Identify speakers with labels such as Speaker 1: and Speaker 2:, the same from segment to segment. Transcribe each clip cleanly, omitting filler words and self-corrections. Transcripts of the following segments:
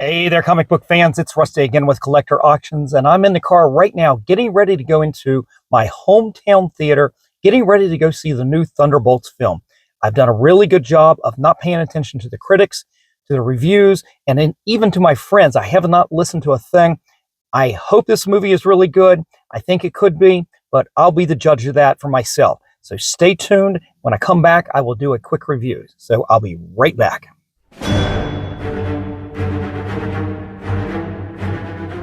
Speaker 1: Hey there, comic book fans. It's Rusty again with Collector Auctions, and I'm in the car right now getting ready to go into my hometown theater, getting ready to go see the new Thunderbolts film. I've done a really good job of not paying attention to the critics, to the reviews, and then even to my friends. I have not listened to a thing. I hope this movie is really good. I think it could be, but I'll be the judge of that for myself. So stay tuned. When I come back, I will do a quick review. So I'll be right back.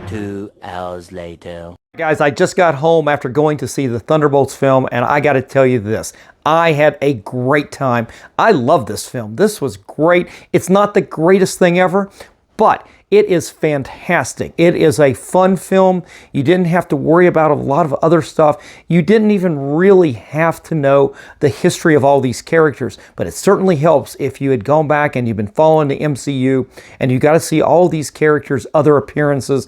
Speaker 2: 2 hours later.
Speaker 1: Guys, I just got home after going to see the Thunderbolts film, and I got to tell you this. I had a great time. I love this film. This was great. It's not the greatest thing ever, but it is fantastic. It is a fun film. You didn't have to worry about a lot of other stuff. You didn't even really have to know the history of all these characters, but it certainly helps if you had gone back and you've been following the MCU and you got to see all these characters' other appearances.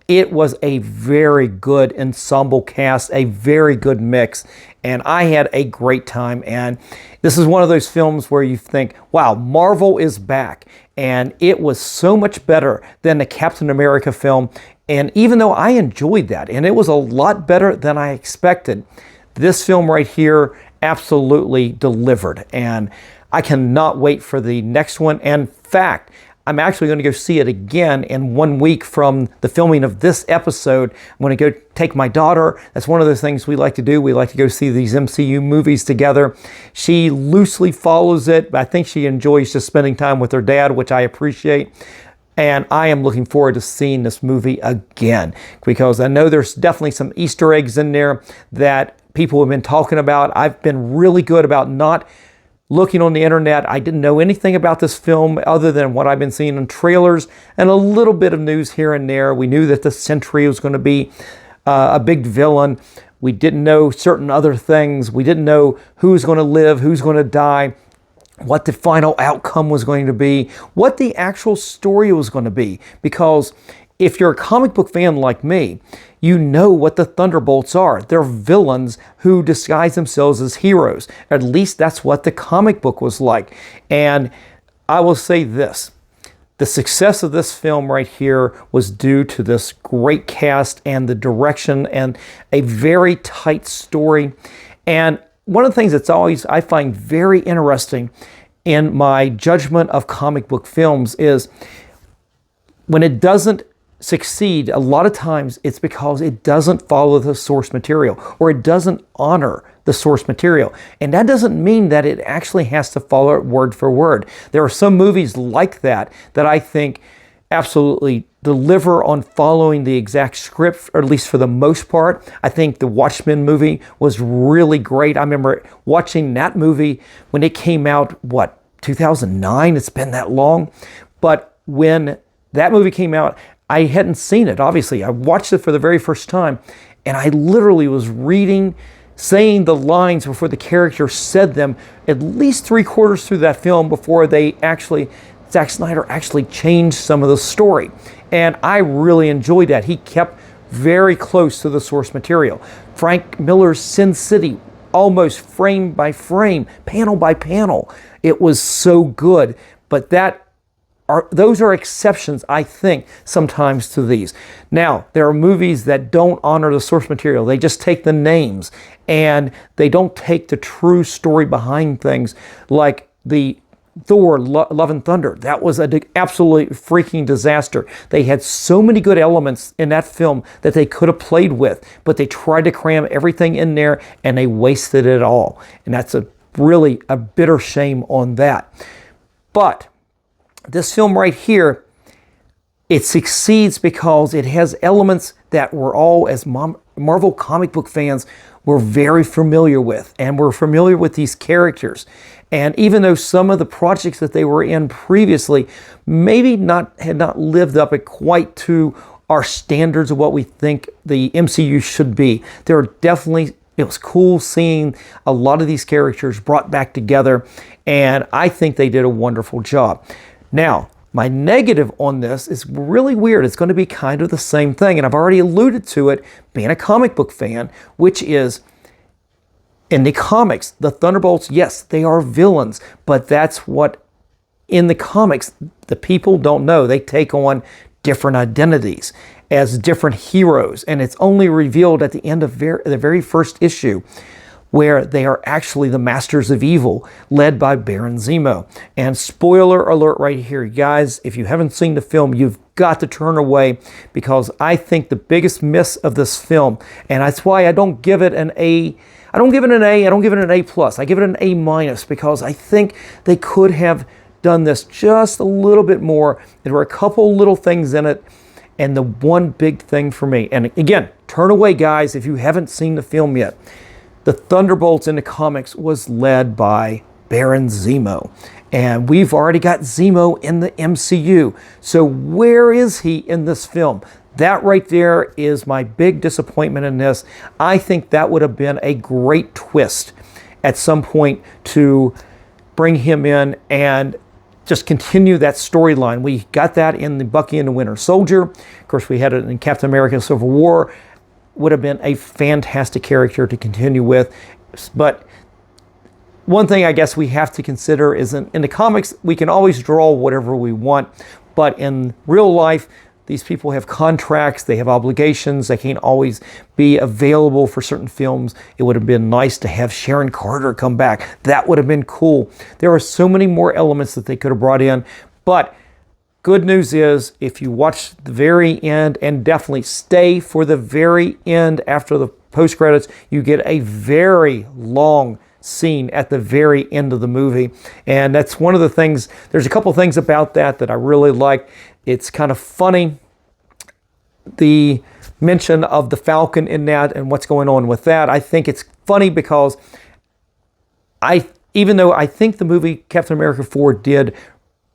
Speaker 1: It was a very good ensemble cast, a very good mix, and I had a great time. And this is one of those films where you think, wow, Marvel is back. And it was so much better than the Captain America film. And even though I enjoyed that, and it was a lot better than I expected, this film right here absolutely delivered. And I cannot wait for the next one. And in fact, I'm actually going to go see it again in 1 week from the filming of this episode. I'm going to go take my daughter. That's one of the things we like to do. We like to go see these MCU movies together. She loosely follows it, but I think she enjoys just spending time with her dad, which I appreciate. And I am looking forward to seeing this movie again because I know there's definitely some Easter eggs in there that people have been talking about. I've been really good about not looking on the internet. I didn't know anything about this film other than what I've been seeing in trailers and a little bit of news here and there. We knew that the Sentry was going to be a big villain. We didn't know certain other things. We didn't know who's going to live, who's going to die, what the final outcome was going to be, what the actual story was going to be. Because if you're a comic book fan like me, you know what the Thunderbolts are. They're villains who disguise themselves as heroes. At least that's what the comic book was like. And I will say this. The success of this film right here was due to this great cast and the direction and a very tight story. And one of the things that's always I find very interesting in my judgment of comic book films is when it doesn't succeed, a lot of times it's because it doesn't follow the source material or it doesn't honor the source material. And that doesn't mean that it actually has to follow it word for word. There are some movies like that that I think absolutely deliver on following the exact script, or at least for the most part. I think the Watchmen movie was really great. I remember watching that movie when it came out, 2009? It's been that long. But when that movie came out, I hadn't seen it, obviously. I watched it for the very first time, and I literally was saying the lines before the character said them at least 3/4 through that film before Zack Snyder actually changed some of the story. And I really enjoyed that. He kept very close to the source material. Frank Miller's Sin City, almost frame by frame, panel by panel. It was so good, but those are exceptions, I think, sometimes to these. Now, there are movies that don't honor the source material. They just take the names and they don't take the true story behind things, like the Thor, Love and Thunder. That was an absolute freaking disaster. They had so many good elements in that film that they could have played with, but they tried to cram everything in there and they wasted it all. And that's really a bitter shame on that. But this film right here, it succeeds because it has elements that we're all, as Marvel comic book fans, we're very familiar with. And we're familiar with these characters. And even though some of the projects that they were in previously maybe had not lived up quite to our standards of what we think the MCU should be, it was cool seeing a lot of these characters brought back together. And I think they did a wonderful job. Now, my negative on this is really weird. It's going to be kind of the same thing, and I've already alluded to it being a comic book fan, which is in the comics, the Thunderbolts, yes, they are villains, but that's what in the comics, the people don't know. They take on different identities as different heroes, and it's only revealed at the end of the very first issue, where they are actually the masters of evil, led by Baron Zemo. And spoiler alert right here, guys, if you haven't seen the film, you've got to turn away, because I think the biggest miss of this film, and that's why I don't give it an A, I don't give it an A, I don't give it an A+, I give it an A-, because I think they could have done this just a little bit more. There were a couple little things in it, and the one big thing for me, and again, turn away, guys, if you haven't seen the film yet. The Thunderbolts in the comics was led by Baron Zemo. And we've already got Zemo in the MCU. So where is he in this film? That right there is my big disappointment in this. I think that would have been a great twist at some point to bring him in and just continue that storyline. We got that in the Bucky and the Winter Soldier. Of course, we had it in Captain America Civil War. Would have been a fantastic character to continue with. But one thing I guess we have to consider is in the comics, we can always draw whatever we want. But in real life, these people have contracts, they have obligations, they can't always be available for certain films. It would have been nice to have Sharon Carter come back. That would have been cool. There are so many more elements that they could have brought in. But good news is, if you watch the very end, and definitely stay for the very end after the post-credits, you get a very long scene at the very end of the movie. And that's one of the things, there's a couple things about that I really like. It's kind of funny, the mention of the Falcon in that and what's going on with that. I think it's funny because even though I think the movie Captain America 4 did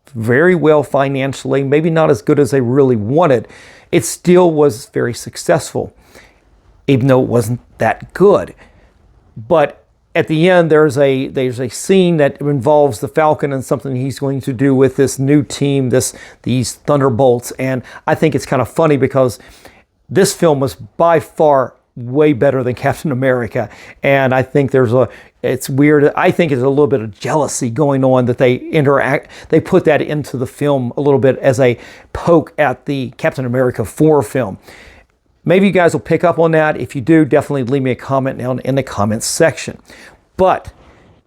Speaker 1: very well financially, maybe not as good as they really wanted, it still was very successful, even though it wasn't that good. But at the end, there's a scene that involves the Falcon and something he's going to do with this new team, these Thunderbolts. And I think it's kind of funny because this film was by far way better than Captain America. And I think it's weird. I think there's a little bit of jealousy going on that they put that into the film a little bit as a poke at the Captain America 4 film. Maybe you guys will pick up on that. If you do, definitely leave me a comment down in the comments section. But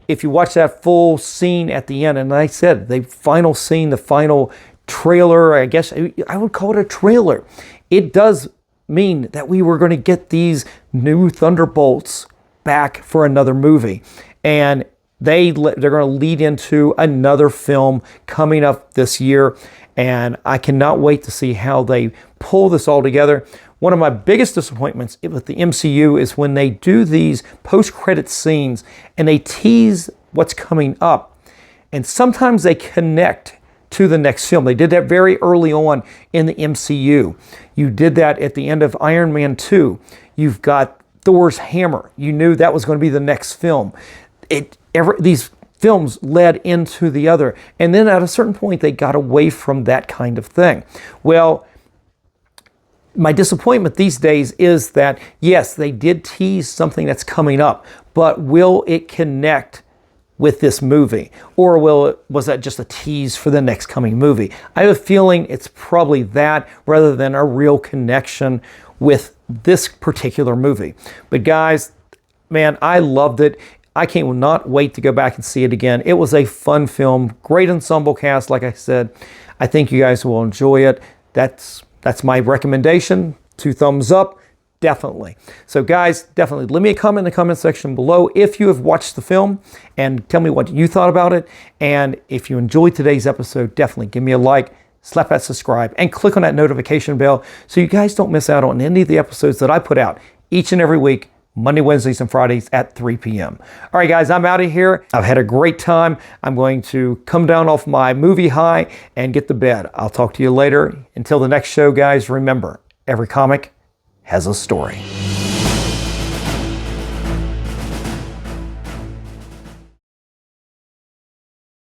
Speaker 1: if you watch that full scene at the end, and like I said, the final scene, the final trailer, I guess I would call it a trailer. It does mean that we were going to get these new Thunderbolts back for another movie. And they're going to lead into another film coming up this year. And I cannot wait to see how they pull this all together. One of my biggest disappointments with the MCU is when they do these post-credit scenes and they tease what's coming up. And sometimes they connect to the next film. They did that very early on in the MCU. You did that at the end of Iron Man 2. You've got Thor's hammer. You knew that was going to be the next film. These films led into the other. And then at a certain point, they got away from that kind of thing. Well, my disappointment these days is that, yes, they did tease something that's coming up, but will it connect with this movie? Or was that just a tease for the next coming movie? I have a feeling it's probably that rather than a real connection with this particular movie. But guys, man, I loved it. I cannot wait to go back and see it again. It was a fun film, great ensemble cast, like I said. I think you guys will enjoy it. That's my recommendation. 2 thumbs up, definitely. So guys, definitely leave me a comment in the comment section below if you have watched the film and tell me what you thought about it. And if you enjoyed today's episode, definitely give me a like, slap that subscribe, and click on that notification bell so you guys don't miss out on any of the episodes that I put out each and every week, Monday, Wednesdays, and Fridays at 3 p.m. All right, guys, I'm out of here. I've had a great time. I'm going to come down off my movie high and get to bed. I'll talk to you later. Until the next show, guys, remember, every comic has a story.